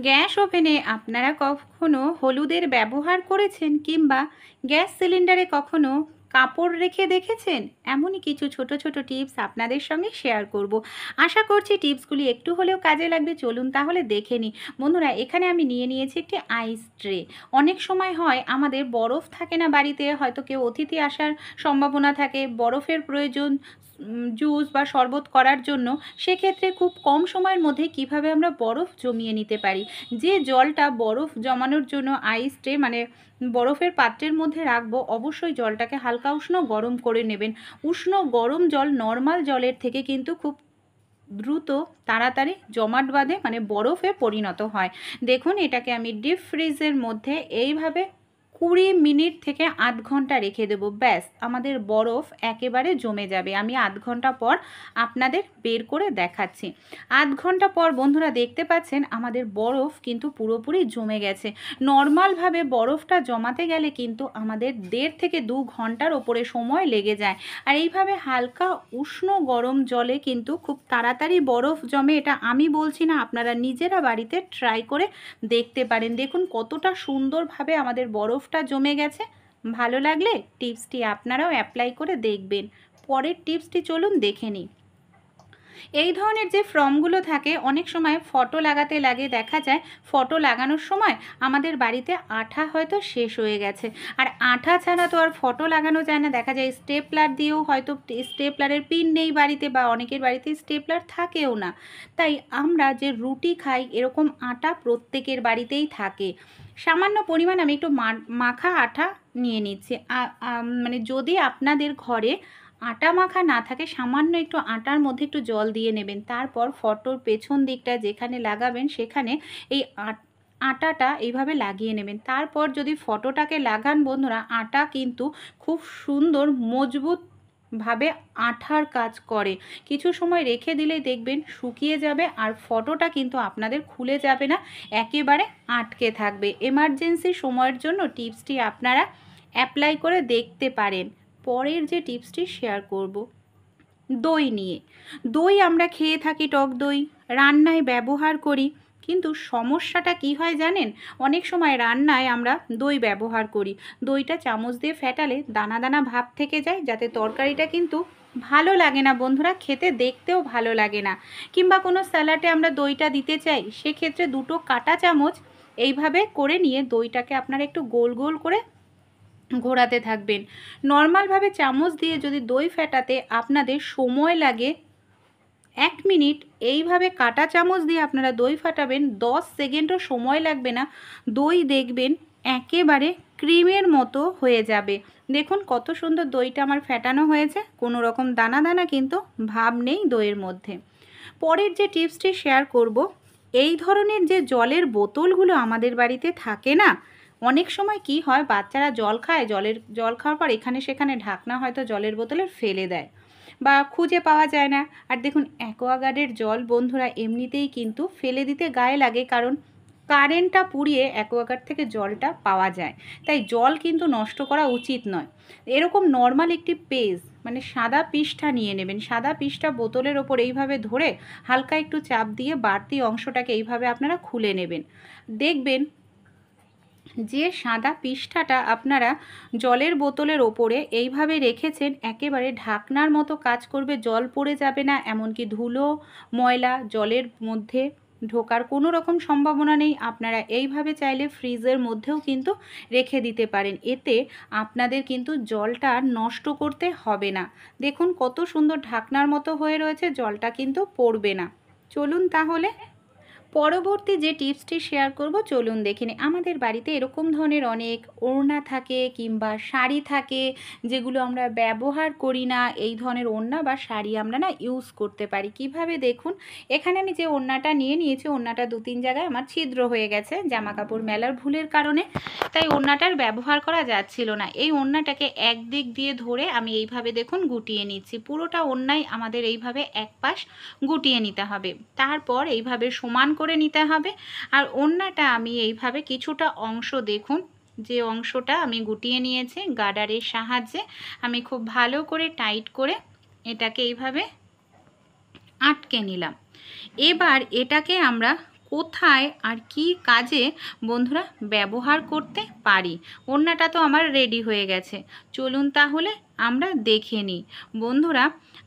Gas ওভেনে আপনারা কখনো হলুদের ব্যবহার করেছেন কিংবা গ্যাস সিলিন্ডারে কখনো কাপড় রেখে দেখেছেন? এমনই কিছু ছোট ছোট টিপস আপনাদের সঙ্গে শেয়ার করব। আশা করছি টিপসগুলি একটু হলেও কাজে লাগবে। চলুন তাহলে দেখে নিই। বন্ধুরা, এখানে আমি নিয়ে নিয়েছি একটি আইস ট্রে। অনেক সময় হয় আমাদের বরফ থাকে না বাড়িতে, হয়তো কেউ অতিথি আসার সম্ভাবনা থাকে, বরফের প্রয়োজন জুস বা শরবত করার জন্য। সেক্ষেত্রে খুব কম সময়ের মধ্যে কিভাবে আমরা বরফ জমিয়ে নিতে পারি। যে জলটা বরফ জমানোর জন্য আইস ট্রে মানে বরফের পাত্রের মধ্যে রাখবো, অবশ্যই জলটাকে হালকা উষ্ণ গরম করে নেবেন। উষ্ণ গরম জল নর্মাল জলের থেকে কিন্তু খুব দ্রুত তাড়াতাড়ি জমাট বাঁধে, মানে বরফে পরিণত হয়। দেখুন, এটাকে আমি ডিপ ফ্রিজের মধ্যে এইভাবে 20 মিনিট থেকে আধ ঘন্টা রেখে দেবো। ব্যাস, আমাদের বরফ একেবারে জমে যাবে। আমি আধ ঘন্টা পর আপনাদের বের করে দেখাচ্ছি। আধ ঘন্টা পর বন্ধুরা দেখতে পাচ্ছেন আমাদের বরফ কিন্তু পুরোপুরি জমে গেছে। নর্মালভাবে বরফটা জমাতে গেলে কিন্তু আমাদের 1.5 থেকে 2 ঘন্টার ওপরে সময় লেগে যায়। আর এইভাবে হালকা উষ্ণ গরম জলে কিন্তু খুব তাড়াতাড়ি বরফ জমে। এটা আমি বলছি না, আপনারা নিজেরা বাড়িতে ট্রাই করে দেখতে পারেন। দেখুন কতটা সুন্দরভাবে আমাদের বরফটা জমে গেছে। ভালো লাগলে টিপসটি আপনারাও অ্যাপ্লাই করে দেখবেন। পরের টিপসটি চলুন দেখে নিই। এই ধরনের যে ফর্মগুলো থাকে, অনেক সময় ফটো লাগাতে লাগে, দেখা যায় ফটো লাগানোর সময় আমাদের বাড়িতে আঠা হয়তো শেষ হয়ে গেছে। আর আঠা ছাড়া তো আর ফটো লাগানো যায় না। দেখা যায় স্টেপলার দিয়েও হয়তো স্টেপলারের পিন নেই বাড়িতে, বা অনেকের বাড়িতে স্টেপলার থাকেও না। তাই আমরা যে রুটি খাই, এরকম আটা প্রত্যেকের বাড়িতেই থাকে। সামান্য পরিমাণ আমি একটু মাখা আটা নিয়ে নিচ্ছি। মানে যদি আপনাদের ঘরে আটা মাখা না থাকে, সামান্য একটু আটার মধ্যে একটু জল দিয়ে নেবেন। তারপর ফটোর পেছন দিকটা যেখানে লাগাবেন সেখানে এই আটাটা এইভাবে লাগিয়ে নেবেন। তারপর যদি ফটোটাকে লাগান বন্ধুরা, আটা কিন্তু খুব সুন্দর মজবুত ভাবে আঠার কাজ করে। কিছু সময় রেখে দিলেই দেখবেন শুকিয়ে যাবে, আর ফটোটা কিন্তু আপনাদের খুলে যাবে না, একেবারে আটকে থাকবে। এমার্জেন্সি সময়ের জন্য টিপসটি আপনারা অ্যাপ্লাই করে দেখতে পারেন। পরের যে টিপসটি শেয়ার করব দই নিয়ে। দই আমরা খেয়ে থাকি, টক দই রান্নায় ব্যবহার করি। কিন্তু সমস্যাটা কি হয় জানেন? অনেক সময় রান্নায় আমরা দই ব্যবহার করি, দইটা চামচ দিয়ে ফেটালে দানা দানা ভাব থেকে যায়, যাতে তরকারিটা কিন্তু ভালো লাগে না বন্ধুরা, খেতে দেখতেও ভালো লাগে না। কিংবা কোনো স্যালাডে আমরা দইটা দিতে চাই, সেক্ষেত্রে 2টো কাঁটা চামচ এইভাবে করে নিয়ে দইটাকে আপনারা একটু গোল গোল করে ঘোরাতে থাকবেন। নর্মালভাবে চামচ দিয়ে যদি দই ফেটাতে আপনাদের সময় লাগে 1 মিনিট, এইভাবে কাঁটা চামচ দিয়ে আপনারা দই ফাটাবেন, 10 সেকেন্ডও সময় লাগবে না। দই দেখবেন একেবারে ক্রিমের মতো হয়ে যাবে। দেখুন কত সুন্দর দইটা আমার ফেটানো হয়েছে, কোনো রকম দানা দানা কিন্তু ভাব নেই দইয়ের মধ্যে। পরের যে টিপসটি শেয়ার করব, এই ধরনের যে জলের বোতলগুলো আমাদের বাড়িতে থাকে না, অনেক সময় কি হয়, বাচ্চারা জল খায়, জল খাওয়ার পর এখানে সেখানে ঢাকনা হয়তো জলের বোতলের ফেলে দেয় বা খুঁজে পাওয়া যায় না। আর দেখুন অ্যাকোয়াগার্ডের জল বন্ধুরা এমনিতেই কিন্তু ফেলে দিতে গায়ে লাগে, কারণ কারেন্টটা পুড়িয়ে অ্যাকোয়াগার্ড থেকে জলটা পাওয়া যায়। তাই জল কিন্তু নষ্ট করা উচিত নয়। এরকম নর্মাল একটি পেজ মানে সাদা পিসটা নিয়ে নেবেন। সাদা পিসটা বোতলের ওপর এইভাবে ধরে হালকা একটু চাপ দিয়ে বাড়তি অংশটাকে এইভাবে আপনারা খুলে নেবেন। দেখবেন যে সাদা পিষ্ঠাটা আপনারা জলের বোতলের ওপরে এইভাবে রেখেছেন, একেবারে ঢাকনার মতো কাজ করবে, জল পড়ে যাবে না, এমনকি ধুলো ময়লা জলের মধ্যে ঢোকার কোনো রকম সম্ভাবনা নেই। আপনারা এইভাবে চাইলে ফ্রিজের মধ্যেও কিন্তু রেখে দিতে পারেন, এতে আপনাদের কিন্তু জলটা নষ্ট করতে হবে না। দেখুন কত সুন্দর ঢাকনার মতো হয়ে রয়েছে, জলটা কিন্তু পড়বে না। চলুন তাহলে পরবর্তী যে টিপসটি শেয়ার করব, চলুন দেখে নিই। আমাদের বাড়িতে এরকম ধরনের অনেক ওড়না থাকে কিংবা শাড়ি থাকে, যেগুলো আমরা ব্যবহার করি না। এই ধরনের ওড়না বা শাড়ি আমরা না ইউজ করতে পারি কিভাবে, দেখুন এখানে আমি যে ওড়নাটা নিয়ে নিয়েছি, ওড়নাটা 2-3 জায়গায় আমার ছিদ্র হয়ে গেছে জামা কাপড় মেলার ভুলের কারণে, তাই ওড়নাটার ব্যবহার করা যাচ্ছিল না। এই ওড়নাটাকে একদিক দিয়ে ধরে আমি এইভাবে দেখুন গুটিয়ে নিচ্ছি। পুরোটা ওড়নাই আমাদের এইভাবে এক পাশ গুটিয়ে নিতে হবে, তারপর এইভাবে সমান করে নিতে হবে। আর ওড়নাটা আমি এইভাবে কিছুটা অংশ দেখুন, যে অংশটা আমি গুটিয়ে নিয়েছি গার্ডারের সাহায্যে, আমি খুব ভালো করে টাইট করে এটাকে এইভাবে আটকে নিলাম। এবার এটাকে আমরা কোথায় আর কি কাজে বন্ধুরা ব্যবহার করতে পারি। ওড়নাটা তো আমার রেডি হয়ে গেছে, চলুন তাহলে আমরা দেখে নিই। বন্ধুরা,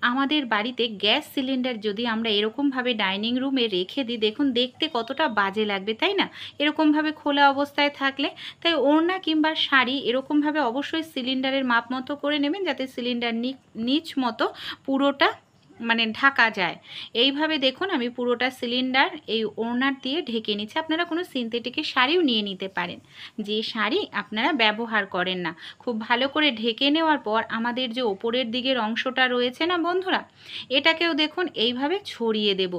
আমাদের বাড়িতে গ্যাস সিলিন্ডার যদি আমরা এরকমভাবে ডাইনিং রুমে রেখে দিই, দেখুন দেখতে কতটা বাজে লাগবে, তাই না? এরকমভাবে খোলা অবস্থায় থাকলে। তাই ওড়না কিংবা শাড়ি এরকমভাবে অবশ্যই সিলিন্ডারের মাপ মতো করে নেবেন, যাতে সিলিন্ডার নিচ মতো পুরোটা মানে ঢাকা যায়। এইভাবে দেখুন আমি পুরোটা সিলিন্ডার এই ওড়নার দিয়ে ঢেকে নিচ্ছি। আপনারা কোনো সিনথেটিকের শাড়িও নিয়ে নিতে পারেন, যে শাড়ি আপনারা ব্যবহার করেন না। খুব ভালো করে ঢেকে নেওয়ার পর আমাদের যে ওপরের দিকের অংশটা রয়েছে না বন্ধুরা, এটাকেও দেখুন এইভাবে ছড়িয়ে দেব।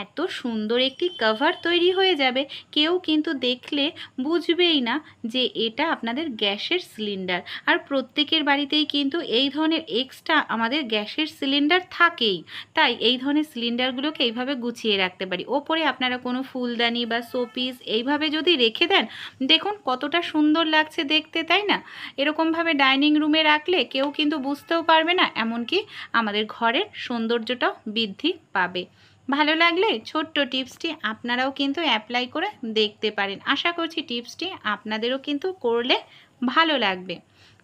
এত সুন্দর একটি কভার তৈরি হয়ে যাবে, কেউ কিন্তু দেখলে বুঝবেই না যে এটা আপনাদের গ্যাসের সিলিন্ডার। আর প্রত্যেকের বাড়িতেই কিন্তু এই ধরনের এক্সট্রা আমাদের গ্যাসের সিলিন্ডার থাকেই, তাই এই ধরনের সিলিন্ডারগুলোকে এইভাবে গুছিয়ে রাখতে পারি। ওপরে আপনারা কোনো ফুলদানি বা শোপিস এইভাবে যদি রেখে দেন, দেখুন কতটা সুন্দর লাগছে দেখতে, তাই না? এরকমভাবে ডাইনিং রুমে রাখলে কেউ কিন্তু বুঝতেও পারবে না, এমনকি আমাদের ঘরের সৌন্দর্যটাও বৃদ্ধি পাবে। ভালো লাগলে ছোট্ট টিপসটি আপনারাও কিন্তু অ্যাপ্লাই করে দেখতে পারেন। আশা করছি টিপসটি আপনাদেরও কিন্তু করলে ভালো লাগবে।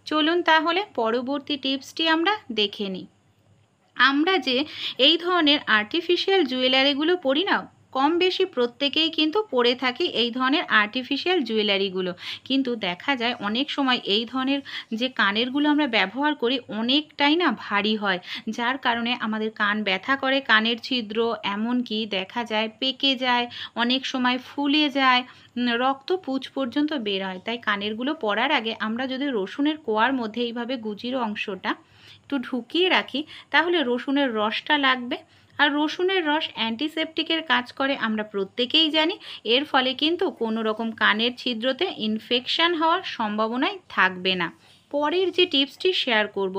চলুন তাহলে পরবর্তী টিপসটি আমরা দেখে নিই। আমরা যে এই ধরনের আর্টিফিশিয়াল জুয়েলারিগুলো পরি না, কম বেশি প্রত্যেকেই কিন্তু পরে থাকি এই ধরনের আর্টিফিশিয়াল জুয়েলারিগুলো। কিন্তু দেখা যায় অনেক সময় এই ধরনের যে কানেরগুলো আমরা ব্যবহার করি অনেকটাই না ভারী হয়, যার কারণে আমাদের কান ব্যথা করে, কানের ছিদ্র এমনকি দেখা যায় পেকে যায়, অনেক সময় ফুলে যায়, রক্ত পুঁজ পর্যন্ত বের হয়। তাই কানেরগুলো পরার আগে আমরা যদি রসুনের কোয়ার মধ্যে এইভাবে গুজির অংশটা একটু ঢুকিয়ে রাখি, তাহলে রসুনের রসটা লাগবে। আর রসুনের রস অ্যান্টিসেপটিকের কাজ করে আমরা প্রত্যেকেই জানি। এর ফলে কিন্তু কোনো রকম কানের ছিদ্রতে ইনফেকশান হওয়ার সম্ভাবনাই থাকবে না। পরের যে টিপসটি শেয়ার করব,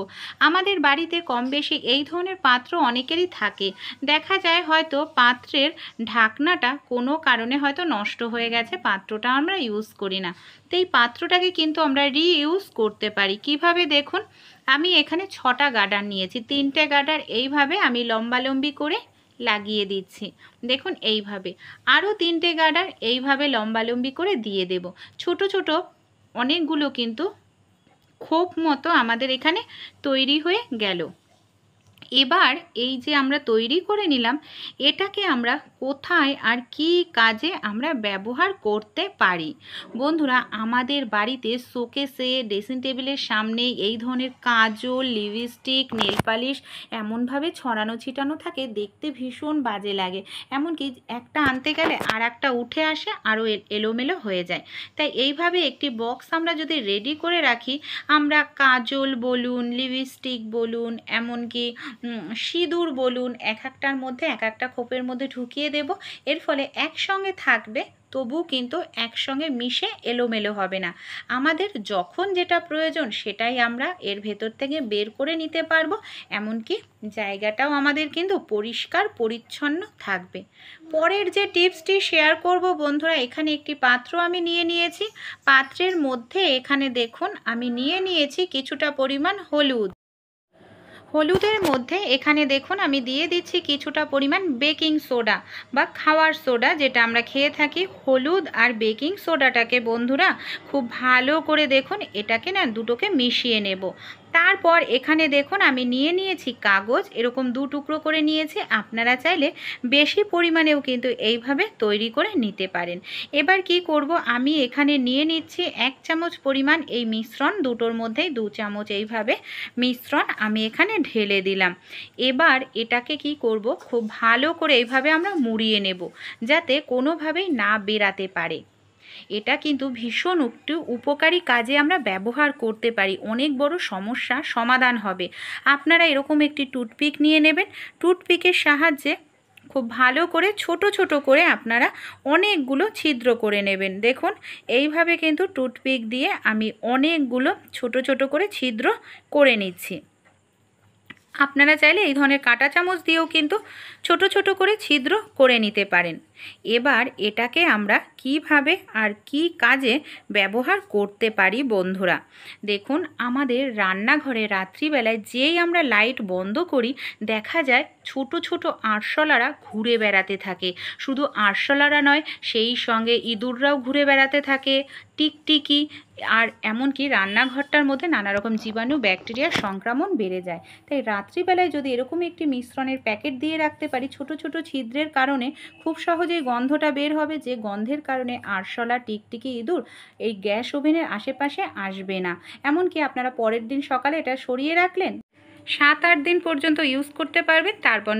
আমাদের বাড়িতে কম বেশি এই ধরনের পাত্র অনেকেরই থাকে। দেখা যায় হয়তো পাত্রের ঢাকনাটা কোনো কারণে হয়তো নষ্ট হয়ে গেছে, পাত্রটা আমরা ইউজ করি না। তো এই পাত্রটাকে কিন্তু আমরা রিইউজ করতে পারি। কিভাবে দেখুন, আমি এখানে 6টা গার্ডার নিয়েছি, 3টে গার্ডার এইভাবে আমি লম্বালম্বি করে লাগিয়ে দিচ্ছি। দেখুন এইভাবে আরও 3টে গার্ডার এইভাবে লম্বালম্বি করে দিয়ে দেব। ছোট ছোট অনেকগুলো কিন্তু খোপ মতো আমাদের এখানে তৈরি হয়ে গেল। এবার এই যে আমরা তৈরি করে নিলাম, এটাকে আমরা কোথায় আর কি কাজে আমরা ব্যবহার করতে পারি। বন্ধুরা, আমাদের বাড়িতে শোকেসে ড্রেসিং টেবিলের সামনে এই ধরনের কাজল, লিপস্টিক, নেল পালিশ এমনভাবে ছড়ানো ছিটানো থাকে, দেখতে ভীষণ বাজে লাগে। এমনকি একটা আনতে গেলে আর একটা উঠে আসে, আরও এলোমেলো হয়ে যায়। তাই এইভাবে একটি বক্স আমরা যদি রেডি করে রাখি, আমরা কাজল বলুন, লিপস্টিক বলুন, এমনকি সিঁদুর বলুন, এক একটার মধ্যে এক একটা খোপের মধ্যে ঢুকিয়ে দেব। এর ফলে একসঙ্গে থাকবে, তবু কিন্তু একসঙ্গে মিশে এলোমেলো হবে না। আমাদের যখন যেটা প্রয়োজন সেটাই আমরা এর ভেতর থেকে বের করে নিতে পারবো। এমনকি জায়গাটাও আমাদের কিন্তু পরিষ্কার পরিচ্ছন্ন থাকবে। পরের যে টিপসটি শেয়ার করব বন্ধুরা, এখানে একটি পাত্র আমি নিয়ে নিয়েছি। পাত্রের মধ্যে এখানে দেখুন আমি নিয়ে নিয়েছি কিছুটা পরিমাণ হলুদ। হলুদের মধ্যে এখানে দেখুন আমি দিয়ে দিচ্ছি কিছুটা পরিমাণ বেকিং সোডা বা খাওয়ার সোডা, যেটা আমরা খেয়ে থাকি। হলুদ আর বেকিং সোডাটাকে বন্ধুরা খুব ভালো করে দেখুন এটাকে না দুটোকে মিশিয়ে নেব। তারপর এখানে দেখুন আমি নিয়ে নিয়েছি কাগজ, এরকম 2 টুকরো করে নিয়েছি। আপনারা চাইলে বেশি পরিমাণেও কিন্তু এইভাবে তৈরি করে নিতে পারেন। এবার কি করব, আমি এখানে নিয়ে নিচ্ছি 1 চামচ পরিমাণ এই মিশ্রণ, দুটোর মধ্যেই 2 চামচ এইভাবে মিশ্রণ আমি এখানে ঢেলে দিলাম। এবার এটাকে কি করব, খুব ভালো করে এইভাবে আমরা মুড়িয়ে নেব, যাতে কোনোভাবেই না বেরাতে পারে। এটা কিন্তু ভীষণ একটু উপকারী কাজে আমরা ব্যবহার করতে পারি, অনেক বড় সমস্যা সমাধান হবে। আপনারা এরকম একটি টুথপিক নিয়ে নেবেন, টুথপিকের সাহায্যে খুব ভালো করে ছোট ছোট করে আপনারা অনেকগুলো ছিদ্র করে নেবেন। দেখুন এইভাবে কিন্তু টুথপিক দিয়ে আমি অনেকগুলো ছোট ছোট করে ছিদ্র করে নিচ্ছি। আপনারা চাইলে এই ধরনের কাঁটা চামচ দিয়েও কিন্তু ছোট ছোট করে ছিদ্র করে নিতে পারেন। এবার এটাকে আমরা কিভাবে আর কি কাজে ব্যবহার করতে পারি বন্ধুরা, দেখুন আমাদের রান্নাঘরে রাত্রিবেলায় যেই আমরা লাইট বন্ধ করি, দেখা যায় ছোট ছোট আরশোলারা ঘুরে বেড়াতে থাকে। শুধু আরশোলারা নয়, সেই সঙ্গে ইঁদুররাও ঘুরে বেড়াতে থাকে, টিকটিকি, আর এমনকি রান্নাঘরটার মধ্যে নানা রকম জীবাণু ব্যাকটেরিয়ার সংক্রমণ বেড়ে যায়। তাই রাত্রিবেলায় যদি এরকম একটি মিশ্রণের প্যাকেট দিয়ে রাখতে পারি, ছোট ছোট ছিদ্রের কারণে খুব সহজেই গন্ধটা বের হবে, যে গন্ধের কারণে আরশোলা, টিকটিকি, ইঁদুর এই গ্যাস ওভেনের আশেপাশে আসবে না। এমনকি আপনারা পরের দিন সকালে এটা সরিয়ে রাখলেন, 7-8 দিন পর্যন্ত ইউজ করতে পারবেন। তারপর